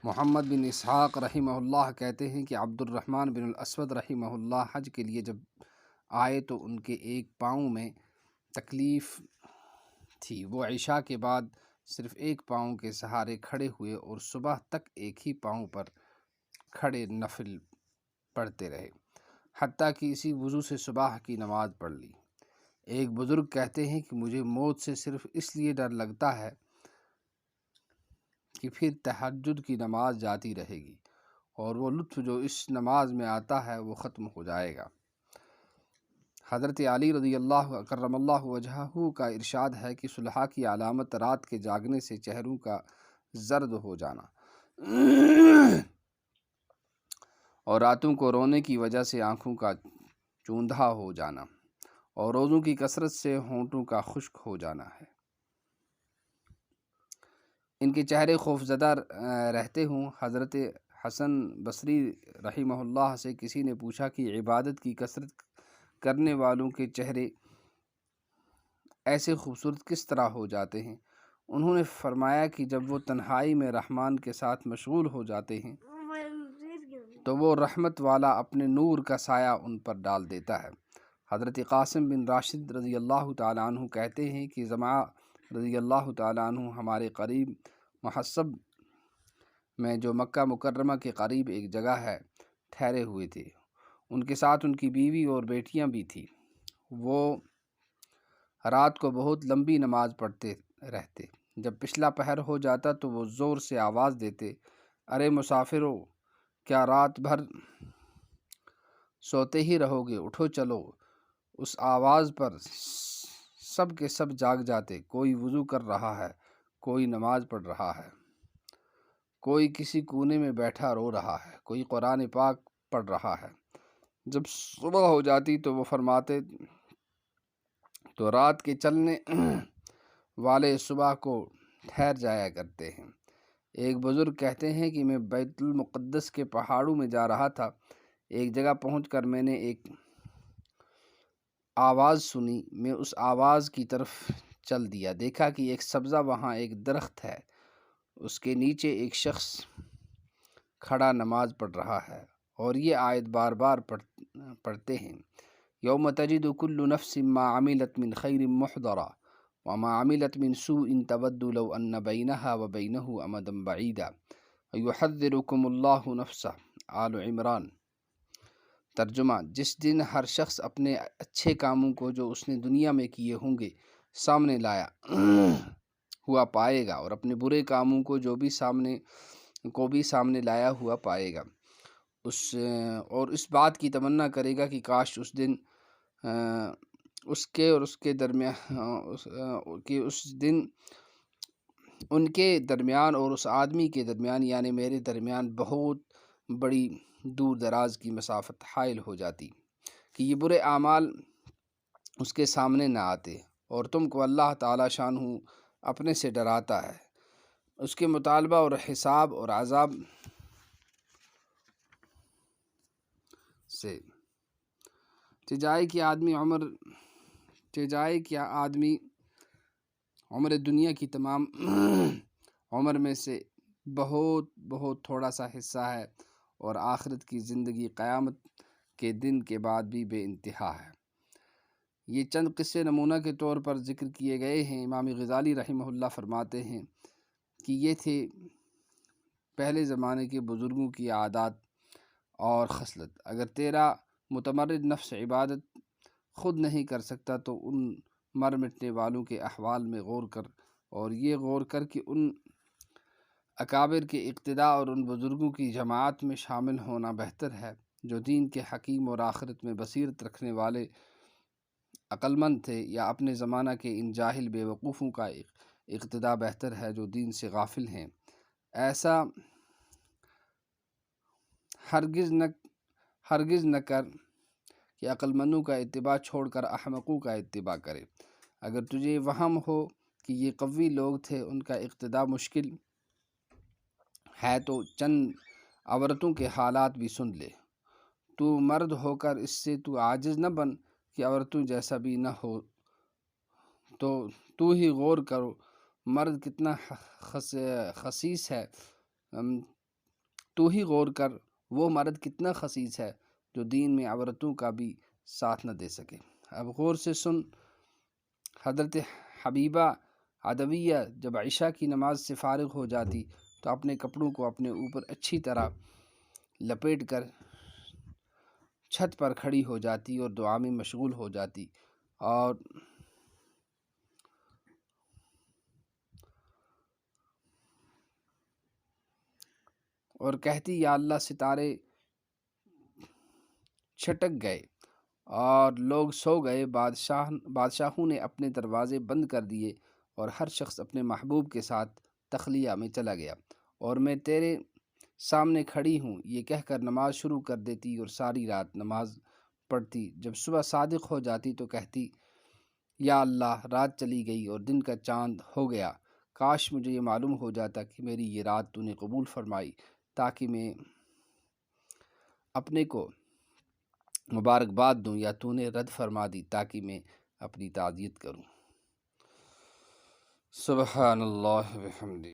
محمد بن اسحاق رحمہ اللہ کہتے ہیں کہ عبد الرحمن بن الاسود رحمہ اللہ حج کے لیے جب آئے تو ان کے ایک پاؤں میں تکلیف تھی۔ وہ عشاء کے بعد صرف ایک پاؤں کے سہارے کھڑے ہوئے اور صبح تک ایک ہی پاؤں پر کھڑے نفل پڑھتے رہے، حتیٰ کہ اسی وضو سے صبح کی نماز پڑھ لی۔ ایک بزرگ کہتے ہیں کہ مجھے موت سے صرف اس لیے ڈر لگتا ہے کہ پھر تہجد کی نماز جاتی رہے گی اور وہ لطف جو اس نماز میں آتا ہے وہ ختم ہو جائے گا۔ حضرت علی رضی اللہ کرم اللہ وجہہ کا ارشاد ہے کہ صلحاء کی علامت رات کے جاگنے سے چہروں کا زرد ہو جانا اور راتوں کو رونے کی وجہ سے آنکھوں کا چوندھا ہو جانا اور روزوں کی کثرت سے ہونٹوں کا خشک ہو جانا ہے۔ ان کے چہرے خوفزدہ رہتے ہوں۔ حضرت حسن بصری رحمہ اللہ سے کسی نے پوچھا کہ عبادت کی کثرت کرنے والوں کے چہرے ایسے خوبصورت کس طرح ہو جاتے ہیں؟ انہوں نے فرمایا کہ جب وہ تنہائی میں رحمان کے ساتھ مشغول ہو جاتے ہیں تو وہ رحمت والا اپنے نور کا سایہ ان پر ڈال دیتا ہے۔ حضرت قاسم بن راشد رضی اللہ تعالیٰ عنہ کہتے ہیں کہ زمعہ رضی اللہ تعالیٰ عنہ ہمارے قریب محصب میں جو مکہ مکرمہ کے قریب ایک جگہ ہے ٹھہرے ہوئے تھے۔ ان کے ساتھ ان کی بیوی اور بیٹیاں بھی تھیں۔ وہ رات کو بہت لمبی نماز پڑھتے رہتے۔ جب پچھلا پہر ہو جاتا تو وہ زور سے آواز دیتے، ارے مسافرو، کیا رات بھر سوتے ہی رہو گے؟ اٹھو چلو۔ اس آواز پر سب کے سب جاگ جاتے۔ کوئی وضو کر رہا ہے، کوئی نماز پڑھ رہا ہے، کوئی کسی کونے میں بیٹھا رو رہا ہے، کوئی قرآن پاک پڑھ رہا ہے۔ جب صبح ہو جاتی تو وہ فرماتے، تو رات کے چلنے والے صبح کو ٹھہر جایا کرتے ہیں۔ ایک بزرگ کہتے ہیں کہ میں بیت المقدس کے پہاڑوں میں جا رہا تھا۔ ایک جگہ پہنچ کر میں نے ایک آواز سنی۔ میں اس آواز کی طرف چل دیا۔ دیکھا کہ ایک سبزہ وہاں ایک درخت ہے، اس کے نیچے ایک شخص کھڑا نماز پڑھ رہا ہے اور یہ آیت بار بار پڑھتے ہیں، یوم تجد کل نفس ما عملت من خیر محضرا وما عملت من سوء تود لو ان بینها وبینہ امدا بعیدا یحذرکم اللہ نفسہ۔ آل عمران۔ ترجمہ: جس دن ہر شخص اپنے اچھے کاموں کو جو اس نے دنیا میں کیے ہوں گے سامنے لایا ہوا پائے گا اور اپنے برے کاموں کو بھی سامنے لایا ہوا پائے گا، اور اس بات کی تمنا کرے گا کہ کاش اس دن ان کے درمیان اور اس آدمی کے درمیان یعنی میرے درمیان بہت بڑی دور دراز کی مسافت حائل ہو جاتی کہ یہ برے اعمال اس کے سامنے نہ آتے، اور تم کو اللہ تعالی شانہ اپنے سے ڈراتا ہے، اس کے مطالبہ اور حساب اور عذاب سے۔ چجائے کیا آدمی عمر دنیا کی تمام عمر میں سے بہت تھوڑا سا حصہ ہے، اور آخرت کی زندگی قیامت کے دن کے بعد بھی بے انتہا ہے۔ یہ چند قصے نمونہ کے طور پر ذکر کیے گئے ہیں۔ امام غزالی رحمہ اللہ فرماتے ہیں کہ یہ تھے پہلے زمانے کے بزرگوں کی عادات اور خصلت۔ اگر تیرا متمرد نفس عبادت خود نہیں کر سکتا تو ان مر مٹنے والوں کے احوال میں غور کر، اور یہ غور کر کہ ان اکابر کے اقتداء اور ان بزرگوں کی جماعت میں شامل ہونا بہتر ہے جو دین کے حکیم اور آخرت میں بصیرت رکھنے والے عقل مند تھے، یا اپنے زمانہ کے ان جاہل بے وقوفوں کا اقتداء بہتر ہے جو دین سے غافل ہیں۔ ایسا ہرگز نہ کر کہ عقل مندوں کا اتباع چھوڑ کر احمقوں کا اتباع کرے۔ اگر تجھے وہم ہو کہ یہ قوی لوگ تھے، ان کا اقتداء مشکل ہے تو چند عورتوں کے حالات بھی سن لے۔ تو مرد ہو کر اس سے تو عاجز نہ بن کہ عورتوں جیسا بھی نہ ہو، تو ہی غور کرو مرد کتنا خسیس ہے، تو ہی غور کر وہ مرد کتنا خسیس ہے جو دین میں عورتوں کا بھی ساتھ نہ دے سکے۔ اب غور سے سن، حضرت حبیبہ عدویہ جب عشاء کی نماز سے فارغ ہو جاتی تو اپنے کپڑوں کو اپنے اوپر اچھی طرح لپیٹ کر چھت پر کھڑی ہو جاتی اور دعا میں مشغول ہو جاتی اور کہتی یا اللہ ستارے چھٹک گئے اور لوگ سو گئے، بادشاہوں نے اپنے دروازے بند کر دیے اور ہر شخص اپنے محبوب کے ساتھ تخلیہ میں چلا گیا، اور میں تیرے سامنے کھڑی ہوں یہ کہہ کر نماز شروع کر دیتی اور ساری رات نماز پڑھتی۔ جب صبح صادق ہو جاتی تو کہتی یا اللہ رات چلی گئی اور دن کا چاند ہو گیا، کاش مجھے یہ معلوم ہو جاتا کہ میری یہ رات تو نے قبول فرمائی، تاکہ میں اپنے کو مبارکباد دوں، یا تو نے رد فرما دی تاکہ میں اپنی تعزیت کروں۔ سبحان اللہ وبحمدہ۔